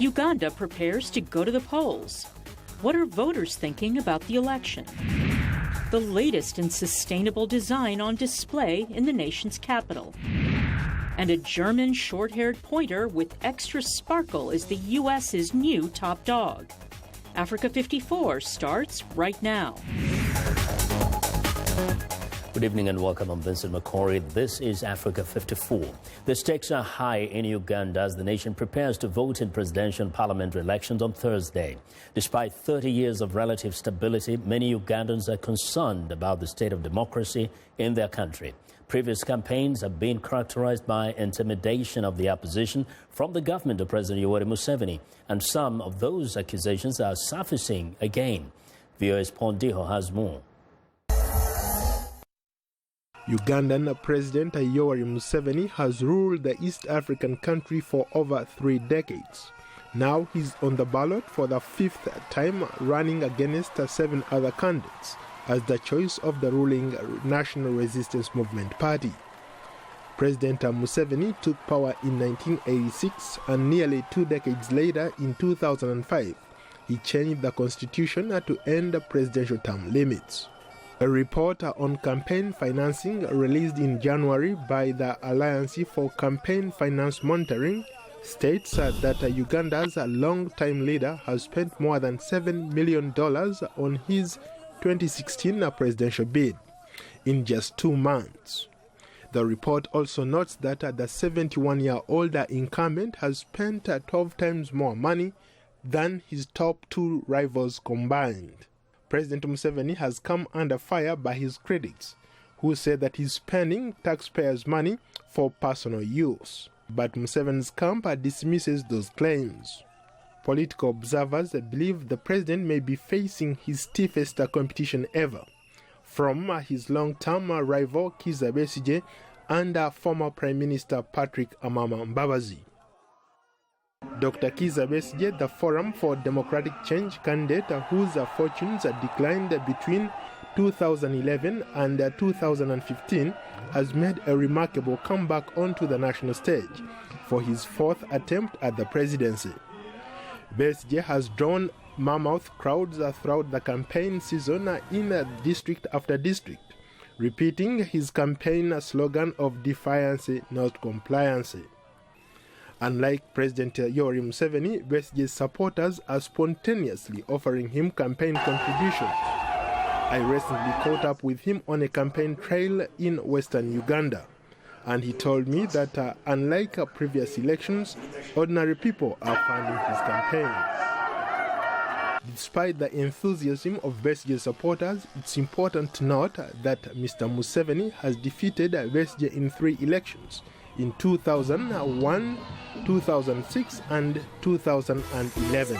Uganda prepares to go to the polls. What are voters thinking about the election? The latest in sustainable design on display in the nation's capital. And a German short-haired pointer with extra sparkle is the U.S.'s new top dog. Africa 54 starts right now. Good evening and welcome. I'm Vincent Makori. This is Africa 54. The stakes are high in Uganda as the nation prepares to vote in presidential and parliamentary elections on Thursday. Despite 30 years of relative stability, many Ugandans are concerned about the state of democracy in their country. Previous campaigns have been characterized by intimidation of the opposition from the government of President Yoweri Museveni, and some of those accusations are surfacing again. VOA's Pondiho has more. Ugandan President Yoweri Museveni has ruled the East African country for over 3 decades. Now he's on the ballot for the 5th time, running against 7 other candidates as the choice of the ruling National Resistance Movement Party. President Museveni took power in 1986, and nearly 2 decades later, in 2005, he changed the constitution to end presidential term limits. A report on campaign financing released in January by the Alliance for Campaign Finance Monitoring states that Uganda's long-time leader has spent more than $7 million on his 2016 presidential bid in just 2 months. The report also notes that the 71-year-old incumbent has spent 12 times more money than his top 2 rivals combined. President Museveni has come under fire by his critics, who say that he's spending taxpayers' money for personal use. But Museveni's camp dismisses those claims. Political observers believe the president may be facing his stiffest competition ever from his long-term rival Kizza Besigye and former Prime Minister Patrick Amama Mbabazi. Dr. Kizza Besigye, the Forum for Democratic Change candidate whose fortunes declined between 2011 and 2015, has made a remarkable comeback onto the national stage for his 4th attempt at the presidency. Besigye has drawn mammoth crowds throughout the campaign season in district after district, repeating his campaign slogan of defiance, not compliance. Unlike President Yoweri Museveni, Besigye's supporters are spontaneously offering him campaign contributions. I recently caught up with him on a campaign trail in western Uganda, and he told me that unlike previous elections, ordinary people are funding his campaign. Despite the enthusiasm of Besigye's supporters, it's important to note that Mr. Museveni has defeated Besigye in 3 elections, in 2001, 2006 and 2011.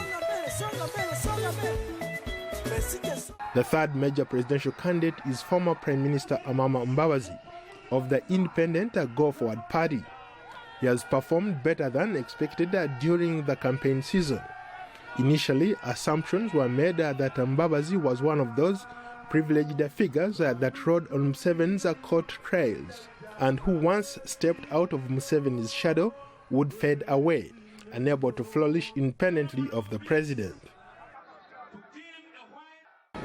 The 3rd major presidential candidate is former Prime Minister Amama Mbabazi of the independent Go Forward Party. He has performed better than expected during the campaign season. Initially, assumptions were made that Mbabazi was one of those privileged figures that rode on Museveni's court trails, and who once stepped out of Museveni's shadow would fade away, unable to flourish independently of the president.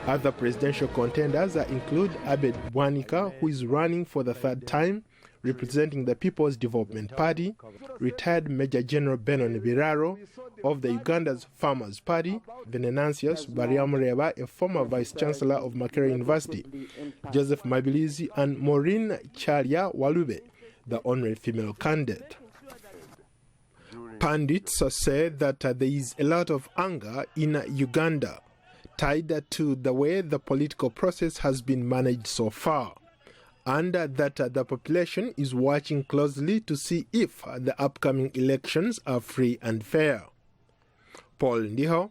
Other presidential contenders include Abed Bwanika, who is running for the 3rd time, representing the People's Development Party, retired Major General Benon Biraro of the Uganda's Farmers Party, Venantius Bariamureba, a former Vice-Chancellor of Makerere University, Joseph Mabilizi, and Maureen Chalia Walube, the only female candidate. Pundits say that there is a lot of anger in Uganda, tied to the way the political process has been managed so far, and that the population is watching closely to see if the upcoming elections are free and fair. Paul Ndiho,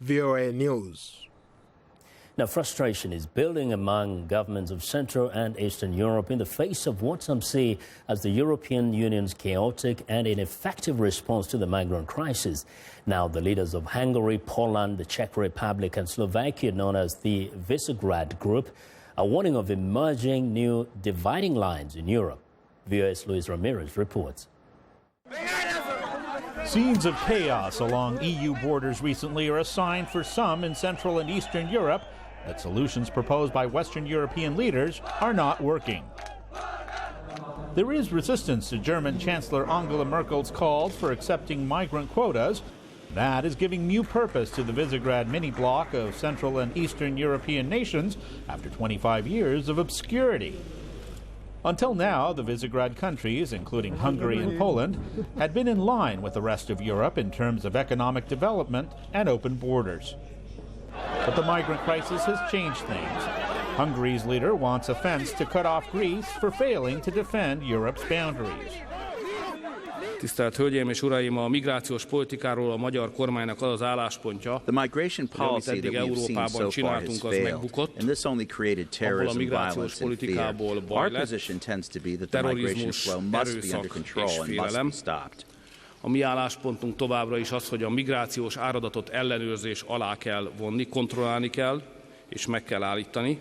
VOA News. Now, frustration is building among governments of Central and Eastern Europe in the face of what some see as the European Union's chaotic and ineffective response to the migrant crisis. Now, the leaders of Hungary, Poland, the Czech Republic and Slovakia, known as the Visegrad Group, are warning of emerging new dividing lines in Europe. VOA's Luis Ramirez reports. Scenes of chaos along EU borders recently are a sign for some in Central and Eastern Europe that solutions proposed by Western European leaders are not working. There is resistance to German Chancellor Angela Merkel's calls for accepting migrant quotas. That is giving new purpose to the Visegrad mini-bloc of Central and Eastern European nations after 25 years of obscurity. Until now, the Visegrad countries, including Hungary and Poland, had been in line with the rest of Europe in terms of economic development and open borders. But the migrant crisis has changed things. Hungary's leader wants a fence to cut off Greece for failing to defend Europe's boundaries. Tisztelt Hölgyeim és Uraim, a migrációs politikáról a magyar kormánynak az az álláspontja, the migration policy that we've seen so far has failed, and this only created terrorism, violence, and fear. Our position tends to be that the migration flow must be under control and must be stopped. A mi álláspontunk továbbra is az, hogy a migrációs áradatot ellenőrzés alá kell vonni, kontrollálni kell, és meg kell állítani.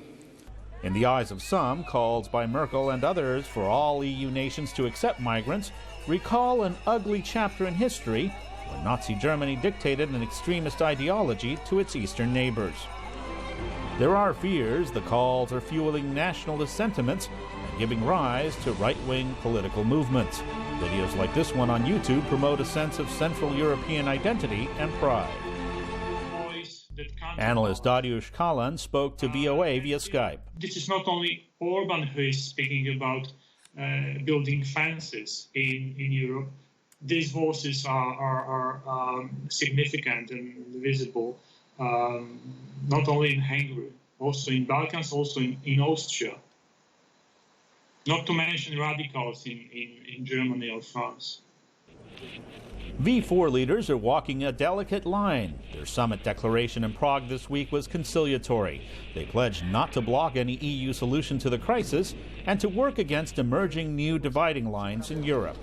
In the eyes of some, calls by Merkel and others for all EU nations to accept migrants recall an ugly chapter in history when Nazi Germany dictated an extremist ideology to its eastern neighbors. There are fears the calls are fueling nationalist sentiments and giving rise to right-wing political movements. Videos like this one on YouTube promote a sense of Central European identity and pride. Analyst Dariusz Kalan spoke to VOA via Skype. This is not only Orban who is speaking about building fences in Europe. These voices are significant and visible, not only in Hungary, also in Balkans, also in Austria. Not to mention radicals in Germany or France. V4 leaders are walking a delicate line. Their summit declaration in Prague this week was conciliatory. They pledged not to block any EU solution to the crisis and to work against emerging new dividing lines in Europe.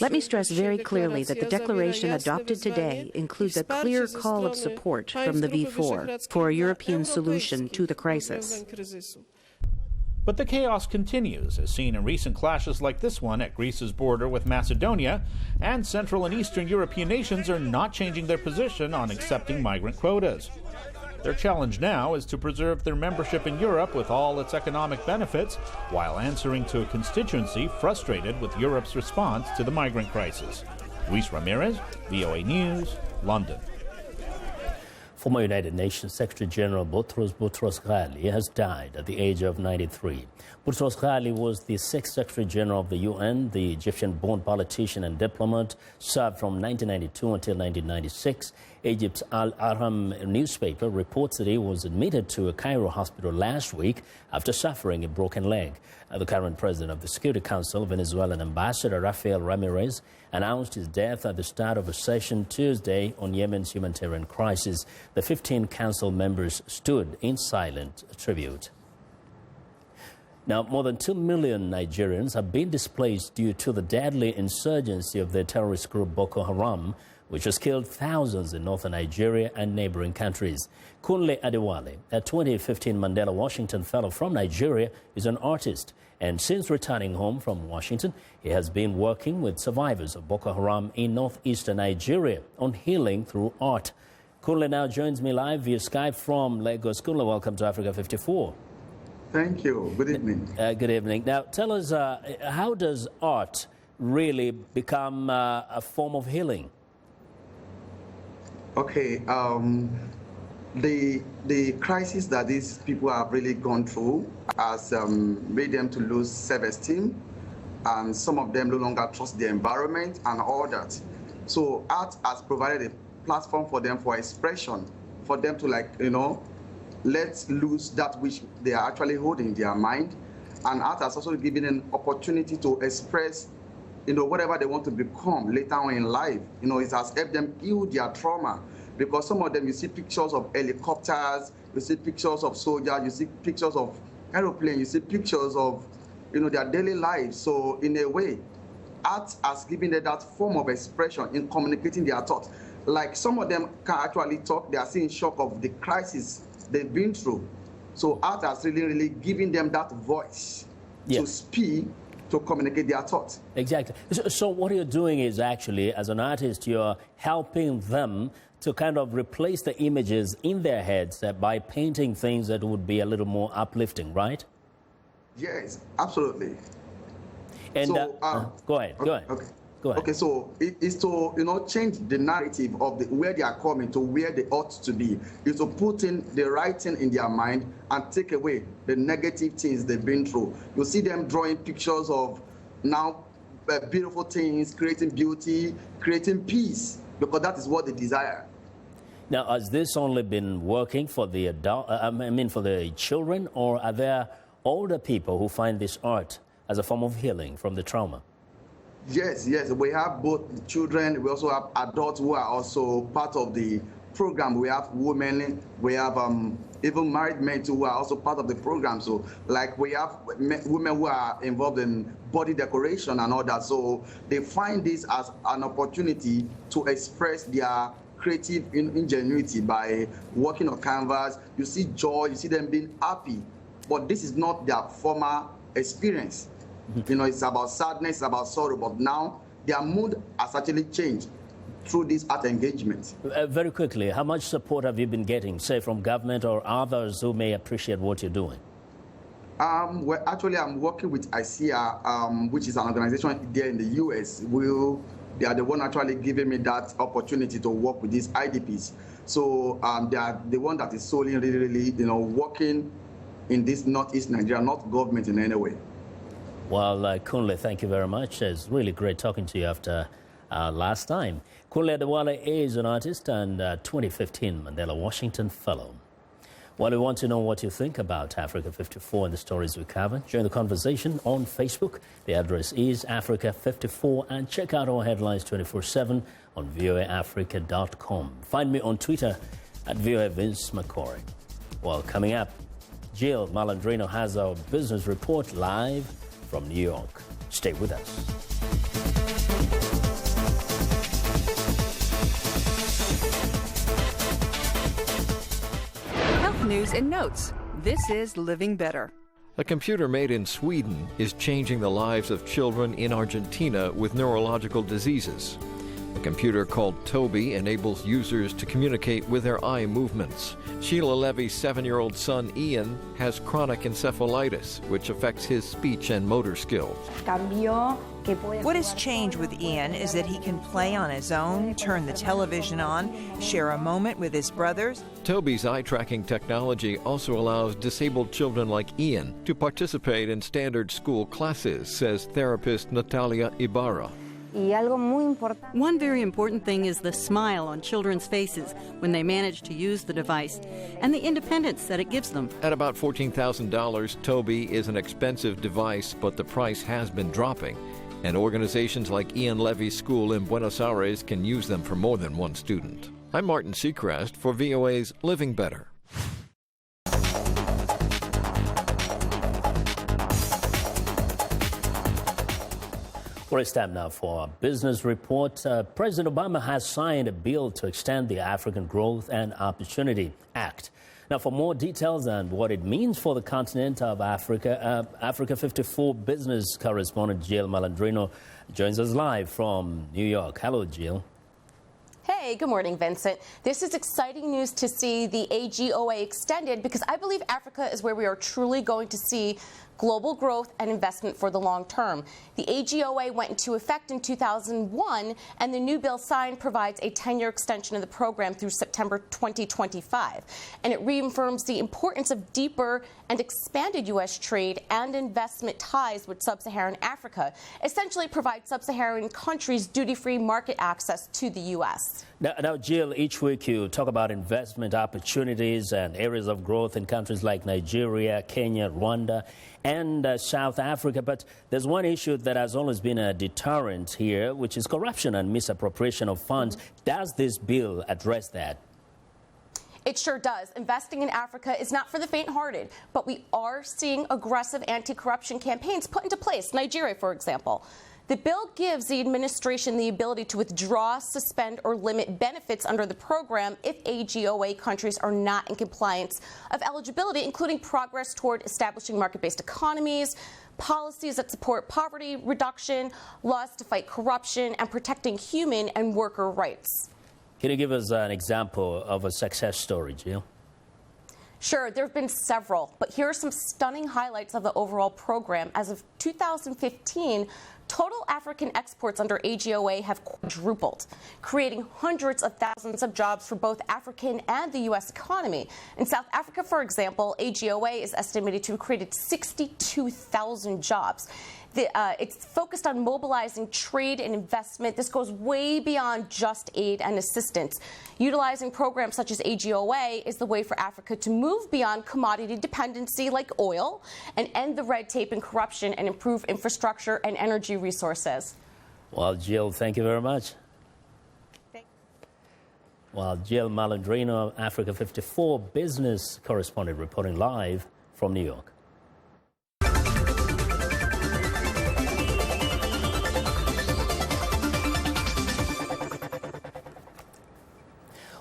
Let me stress very clearly that the declaration adopted today includes a clear call of support from the V4 for a European solution to the crisis. But the chaos continues, as seen in recent clashes like this one at Greece's border with Macedonia, and Central and Eastern European nations are not changing their position on accepting migrant quotas. Their challenge now is to preserve their membership in Europe with all its economic benefits, while answering to a constituency frustrated with Europe's response to the migrant crisis. Luis Ramirez, VOA News, London. Former United Nations Secretary General Boutros Boutros-Ghali has died at the age of 93. Boutros-Ghali was the sixth Secretary General of the UN. The Egyptian-born politician and diplomat served from 1992 until 1996. Egypt's Al Ahram newspaper reports that he was admitted to a Cairo hospital last week after suffering a broken leg. The current president of the Security Council, Venezuelan Ambassador Rafael Ramirez, announced his death at the start of a session Tuesday on Yemen's humanitarian crisis. The 15 council members stood in silent tribute. Now, more than 2 million Nigerians have been displaced due to the deadly insurgency of the terrorist group Boko Haram, which has killed thousands in northern Nigeria and neighboring countries. Kunle Adewale, a 2015 Mandela Washington Fellow from Nigeria, is an artist. And since returning home from Washington, he has been working with survivors of Boko Haram in northeastern Nigeria on healing through art. Kunle now joins me live via Skype from Lagos. Kunle, welcome to Africa 54. Thank you. Good evening. Good evening. Now, tell us, how does art really become a form of healing? Okay, the crisis that these people have really gone through has made them to lose self-esteem, and some of them no longer trust the environment and all that. So art has provided a platform for them for expression, for them to let loose that which they are actually holding in their mind. And art has also given an opportunity to express whatever they want to become later on in life. It has helped them heal their trauma, because some of them, you see pictures of helicopters, you see pictures of soldiers, you see pictures of aeroplanes, you see pictures of, their daily lives. So in a way, art has given them that form of expression in communicating their thoughts. Like some of them can actually talk, they are still in shock of the crisis they've been through. So art has really given them that voice to speak to communicate their thoughts. Exactly. So what you're doing is actually, as an artist, you're helping them to kind of replace the images in their heads by painting things that would be a little more uplifting, right? Yes, absolutely. And so, go ahead. Go ahead. Okay, so it's to change the narrative of where they are coming to where they ought to be. Is to put in the right thing in their mind and take away the negative things they've been through. You see them drawing pictures of now beautiful things, creating beauty, creating peace, because that is what they desire. Now, has this only been working for the for the children, or are there older people who find this art as a form of healing from the trauma? Yes. We have both children. We also have adults who are also part of the program. We have women. We have even married men too who are also part of the program. So, like, we have women who are involved in body decoration and all that. So they find this as an opportunity to express their creative ingenuity by working on canvas. You see joy. You see them being happy. But this is not their former experience. It's about sadness, it's about sorrow, but now their mood has actually changed through this art engagement. Very quickly, how much support have you been getting, say, from government or others who may appreciate what you're doing? Well, actually, I'm working with ICEA, which is an organization there in the U.S. They are the one actually giving me that opportunity to work with these IDPs. So they are the one that is solely really, working in this Northeast Nigeria, not government in any way. Well, Kunle, thank you very much. It's really great talking to you after last time. Kunle Adewale is an artist and 2015 Mandela Washington Fellow. Well, we want to know what you think about Africa 54 and the stories we cover. Join the conversation on Facebook. The address is Africa 54, and check out our headlines 24/7 on voaafrica.com. Find me on Twitter at VOA Vince Makori. Well, coming up, Jill Malandrino has our business report live from New York. Stay with us. Health news and notes. This is Living Better. A computer made in Sweden is changing the lives of children in Argentina with neurological diseases. A computer called Toby enables users to communicate with their eye movements. Sheila Levy's 7-year-old son Ian has chronic encephalitis, which affects his speech and motor skills. What has changed with Ian is that he can play on his own, turn the television on, share a moment with his brothers. Toby's eye-tracking technology also allows disabled children like Ian to participate in standard school classes, says therapist Natalia Ibarra. One very important thing is the smile on children's faces when they manage to use the device, and the independence that it gives them. At about $14,000, Toby is an expensive device, but the price has been dropping, and organizations like Ian Levy's school in Buenos Aires can use them for more than one student. I'm Martin Seacrest for VOA's Living Better. Well, it's time now for our business report. President Obama has signed a bill to extend the African Growth and Opportunity Act. Now, for more details on what it means for the continent of Africa, Africa 54 business correspondent Jill Malandrino joins us live from New York. Hello, Jill. Hey, good morning, Vincent. This is exciting news to see the AGOA extended, because I believe Africa is where we are truly going to see global growth and investment for the long term. The AGOA went into effect in 2001, and the new bill signed provides a 10-year extension of the program through September 2025. And it reaffirms the importance of deeper and expanded U.S. trade and investment ties with sub-Saharan Africa. Essentially, it provides sub-Saharan countries duty-free market access to the U.S. Now, Jill, each week you talk about investment opportunities and areas of growth in countries like Nigeria, Kenya, Rwanda, and South Africa. But there's one issue that has always been a deterrent here, which is corruption and misappropriation of funds. Does this bill address that? It sure does. Investing in Africa is not for the faint-hearted, but we are seeing aggressive anti-corruption campaigns put into place. Nigeria, for example. The bill gives the administration the ability to withdraw, suspend, or limit benefits under the program if AGOA countries are not in compliance of eligibility, including progress toward establishing market-based economies, policies that support poverty reduction, laws to fight corruption, and protecting human and worker rights. Can you give us an example of a success story, Jill? Sure, there have been several, but here are some stunning highlights of the overall program. As of 2015, total African exports under AGOA have quadrupled, creating hundreds of thousands of jobs for both African and the U.S. economy. In South Africa, for example, AGOA is estimated to have created 62,000 jobs. It's focused on mobilizing trade and investment. This goes way beyond just aid and assistance. Utilizing programs such as AGOA is the way for Africa to move beyond commodity dependency like oil and end the red tape and corruption and improve infrastructure and energy resources. Well, Jill, thank you very much. Well, Jill Malandrino, Africa 54 business correspondent, reporting live from New York.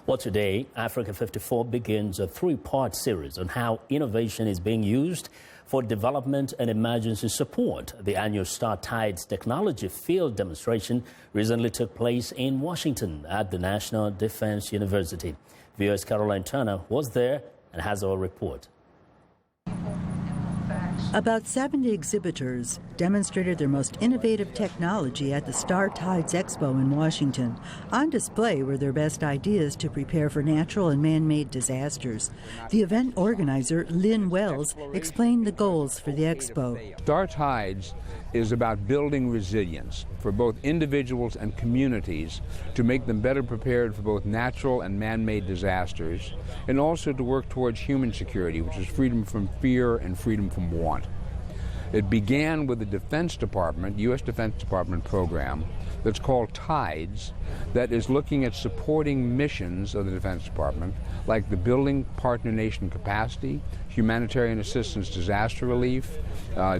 Well, today, Africa 54 begins a three-part series on how innovation is being used for development and emergency support. The annual Star Tides Technology Field Demonstration recently took place in Washington at the National Defense University. VOA's Caroline Turner was there and has our report. About 70 exhibitors demonstrated their most innovative technology at the Star Tides Expo in Washington. On display were their best ideas to prepare for natural and man-made disasters. The event organizer, Lynn Wells, explained the goals for the expo. Star Tides is about building resilience for both individuals and communities to make them better prepared for both natural and man-made disasters, and also to work towards human security, which is freedom from fear and freedom from want. It began with the Defense Department, U.S. Defense Department program that's called TIDES, that is looking at supporting missions of the Defense Department, like the building partner nation capacity, humanitarian assistance, disaster relief,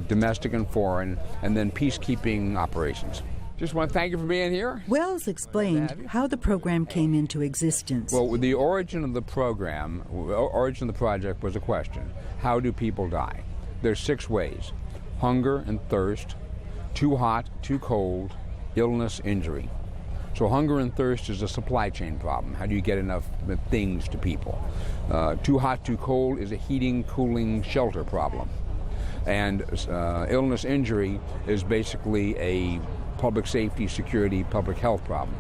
domestic and foreign, and then peacekeeping operations. Just want to thank you for being here. Wells explained how the program came into existence. Well, the origin of the program, origin of the project was a question: how do people die? There's 6 ways: hunger and thirst, too hot, too cold, illness, injury. So hunger and thirst is a supply chain problem. How do you get enough things to people? Too hot, too cold is a heating, cooling, shelter problem. And illness, injury is basically a public safety, security, public health problem.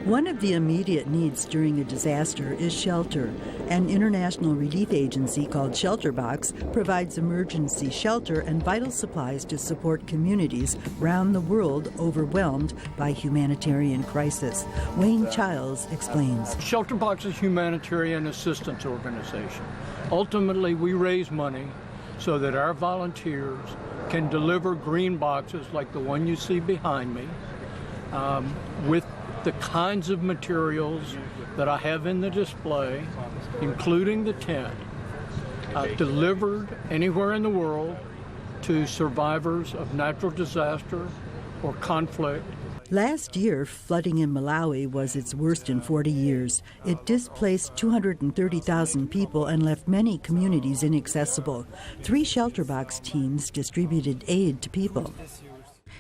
One of the immediate needs during a disaster is shelter. An international relief agency called ShelterBox provides emergency shelter and vital supplies to support communities around the world overwhelmed by humanitarian crisis. Wayne Childs explains. ShelterBox is a humanitarian assistance organization. Ultimately, we raise money so that our volunteers can deliver green boxes like the one you see behind me with the kinds of materials that I have in the display, including the tent, delivered anywhere in the world to survivors of natural disaster or conflict. Last year, flooding in Malawi was its worst in 40 years. It displaced 230,000 people and left many communities inaccessible. 3 ShelterBox teams distributed aid to people.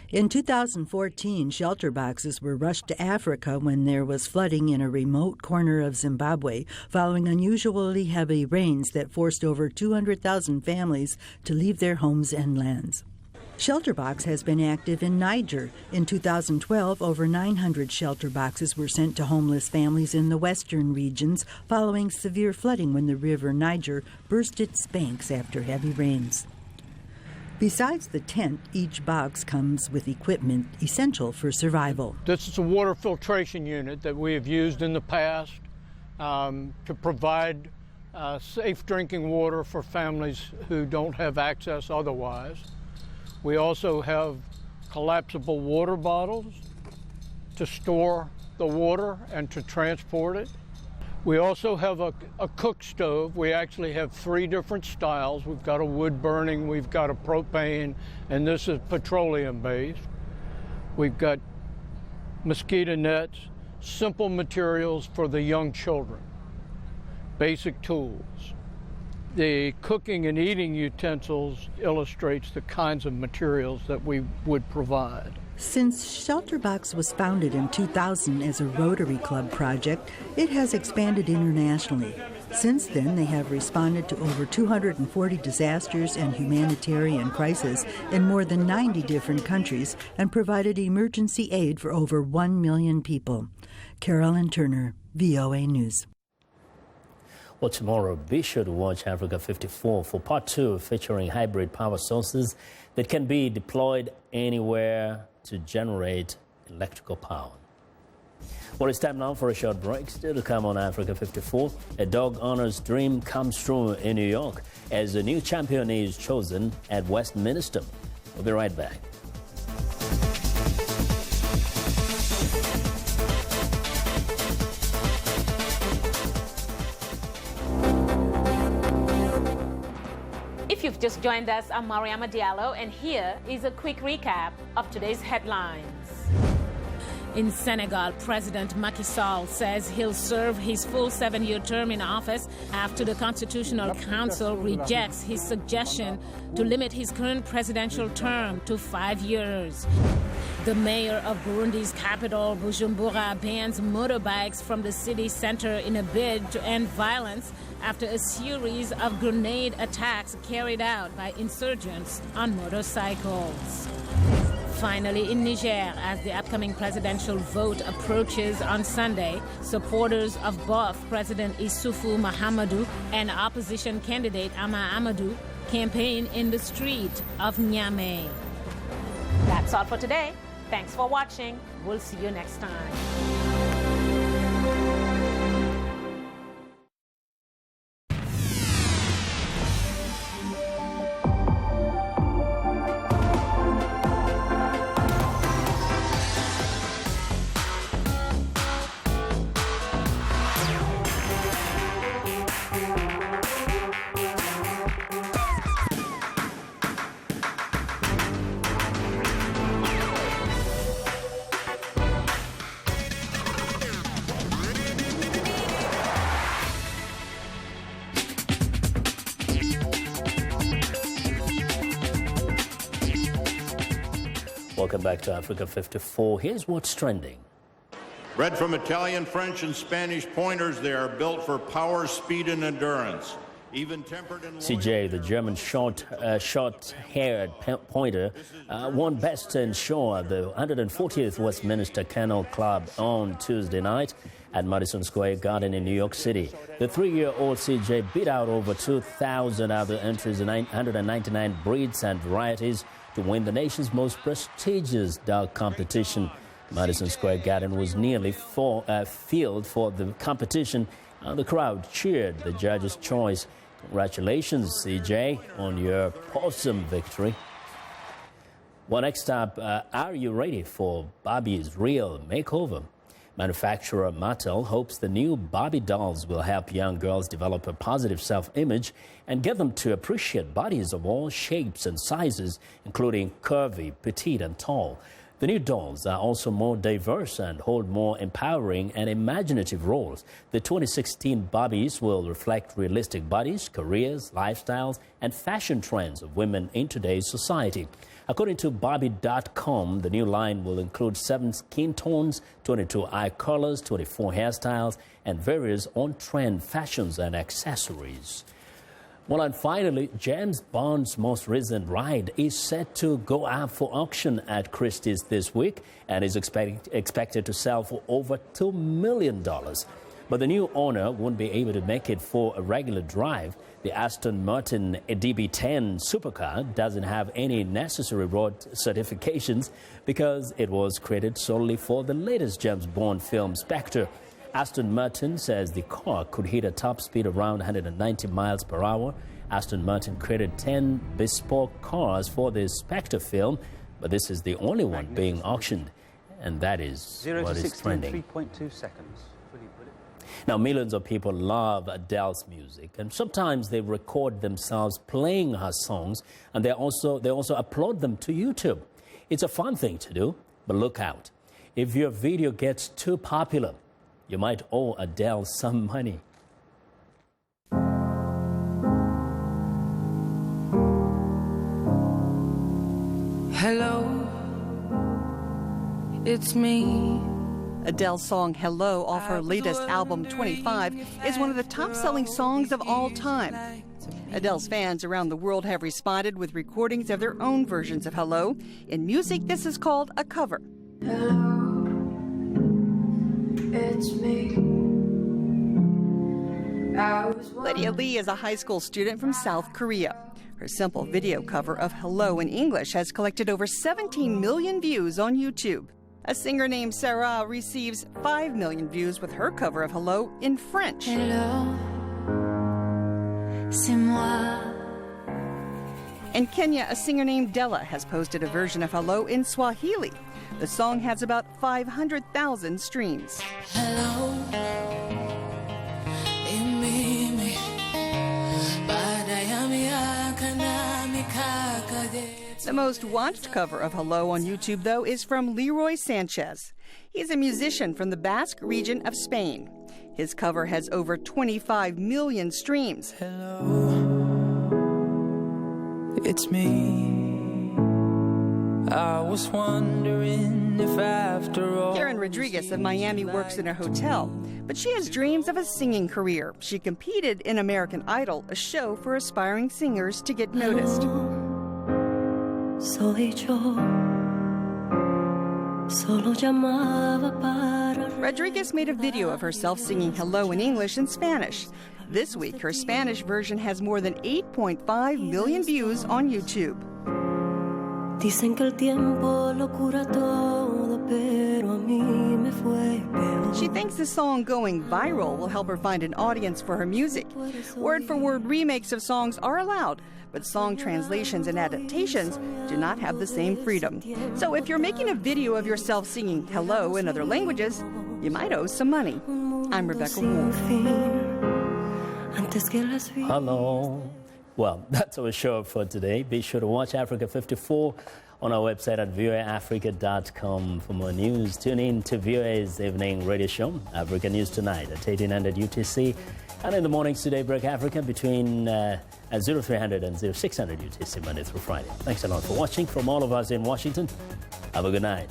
In 2014, shelter boxes were rushed to Africa when there was flooding in a remote corner of Zimbabwe following unusually heavy rains that forced over 200,000 families to leave their homes and lands. ShelterBox has been active in Niger. In 2012, over 900 shelter boxes were sent to homeless families in the western regions following severe flooding when the river Niger burst its banks after heavy rains. Besides the tent, each box comes with equipment essential for survival. This is a water filtration unit that we have used in the past to provide safe drinking water for families who don't have access otherwise. We also have collapsible water bottles to store the water and to transport it. We also have a cook stove. We actually have 3 different styles. We've got a wood burning, we've got a propane, and this is petroleum based. We've got mosquito nets, simple materials for the young children, basic tools. The cooking and eating utensils illustrates the kinds of materials that we would provide. Since Shelterbox was founded in 2000 as a Rotary Club project, it has expanded internationally. Since then, they have responded to over 240 disasters and humanitarian crises in more than 90 different countries and provided emergency aid for over 1 million people. Carolyn Turner, VOA News. Well, tomorrow, be sure to watch Africa 54 for part 2 featuring hybrid power sources that can be deployed anywhere to generate electrical power. Well, it's time now for a short break. Still to come on Africa 54, a dog owner's dream comes true in New York as a new champion is chosen at Westminster. We'll be right back. If you've just joined us, I'm Mariama Diallo, and here is a quick recap of today's headlines. In Senegal, President Macky Sall says he'll serve his full 7-year term in office after the Constitutional Council rejects his suggestion to limit his current presidential term to 5 years. The mayor of Burundi's capital, Bujumbura, bans motorbikes from the city center in a bid to end violence after a series of grenade attacks carried out by insurgents on motorcycles. Finally, in Niger, as the upcoming presidential vote approaches on Sunday, supporters of both President Issoufou Mahamadou and opposition candidate Ama Amadou campaign in the street of Niamey. That's all for today. Thanks for watching. We'll see you next time. Welcome back to Africa 54. Here's what's trending. Bred from Italian, French, and Spanish pointers, they are built for power, speed, and endurance. Even tempered and CJ, the German short-haired pointer, won Best in Show, the 140th Westminster Kennel Club on Tuesday night at Madison Square Garden in New York City. The 3-year-old CJ beat out over 2,000 other entries in 199 breeds and varieties to win the nation's most prestigious dog competition. Madison Square Garden was nearly filled for the competition. The crowd cheered the judge's choice. Congratulations, CJ, on your awesome victory. Well, next up, are you ready for Barbie's real makeover? Manufacturer Mattel hopes the new Barbie dolls will help young girls develop a positive self-image and get them to appreciate bodies of all shapes and sizes, including curvy, petite, and tall. The new dolls are also more diverse and hold more empowering and imaginative roles. The 2016 Barbies will reflect realistic bodies, careers, lifestyles, and fashion trends of women in today's society. According to Barbie.com, the new line will include 7 skin tones, 22 eye colors, 24 hairstyles, and various on-trend fashions and accessories. Well, and finally, James Bond's most recent ride is set to go up for auction at Christie's this week and is expected to sell for over $2 million. But the new owner won't be able to make it for a regular drive. The Aston Martin DB10 supercar doesn't have any necessary road certifications because it was created solely for the latest James Bond film, Spectre. Aston Martin says the car could hit a top speed around 190 miles per hour. Aston Martin created 10 bespoke cars for the Spectre film, but this is the only one being auctioned, and that is what is trending. 3.2 seconds. Now, millions of people love Adele's music, and sometimes they record themselves playing her songs, and they also upload them to YouTube. It's a fun thing to do, but look out. If your video gets too popular, you might owe Adele some money. Hello, it's me. Adele's song Hello off her latest album 25 is one of the top-selling songs of all time. Adele's fans around the world have responded with recordings of their own versions of Hello. In music, this is called a cover. Hello, it's me. Lydia Lee is a high school student from South Korea. Her simple video cover of Hello in English has collected over 17 million views on YouTube. A singer named Sarah receives 5 million views with her cover of Hello in French. Hello, c'est moi. In Kenya, a singer named Della has posted a version of Hello in Swahili. The song has about 500,000 streams. Hello, the most watched cover of Hello on YouTube, though, is from Leroy Sanchez. He's a musician from the Basque region of Spain. His cover has over 25 million streams. Hello, it's me. I was wondering if after all... Karen Rodriguez of Miami works in a hotel, but she has dreams of a singing career. She competed in American Idol, a show for aspiring singers to get noticed. Rodriguez made a video of herself singing Hello in English and Spanish. This week, her Spanish version has more than 8.5 million views on YouTube. Dicen que el tiempo lo cura todo, pero a mí me fue peor. She thinks the song going viral will help her find an audience for her music. Word-for-word remakes of songs are allowed, but song translations and adaptations do not have the same freedom. So if you're making a video of yourself singing Hello in other languages, you might owe some money. I'm Rebecca Wolf. Hello. Well, that's our show for today. Be sure to watch Africa 54 on our website at voaafrica.com for more news. Tune in to VOA's evening radio show, Africa News Tonight at 1800 UTC. And in the mornings today, Break Africa between 0300 and 0600 UTC, Monday through Friday. Thanks a lot for watching. From all of us in Washington, have a good night.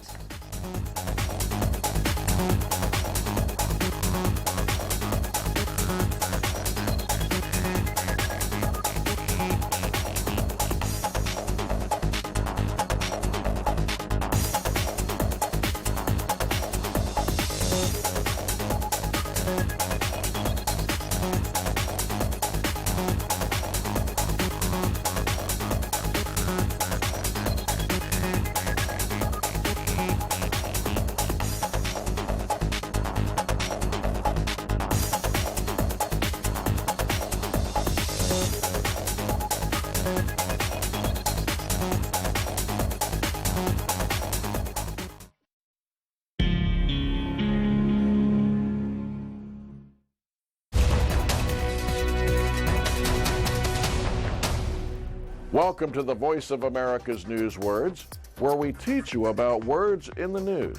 Welcome to the Voice of America's News Words, where we teach you about words in the news.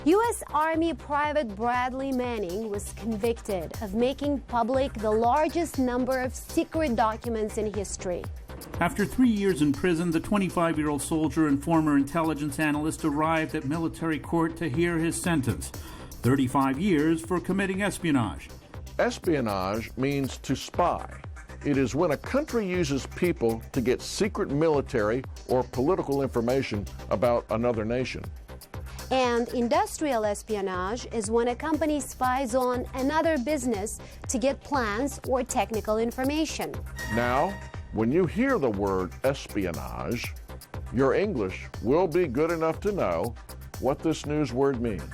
U.S. Army Private Bradley Manning was convicted of making public the largest number of secret documents in history. After 3 years in prison, the 25-year-old soldier and former intelligence analyst arrived at military court to hear his sentence. 35 years for committing espionage. Espionage means to spy. It is when a country uses people to get secret military or political information about another nation. And industrial espionage is when a company spies on another business to get plans or technical information. Now, when you hear the word espionage, your English will be good enough to know what this news word means.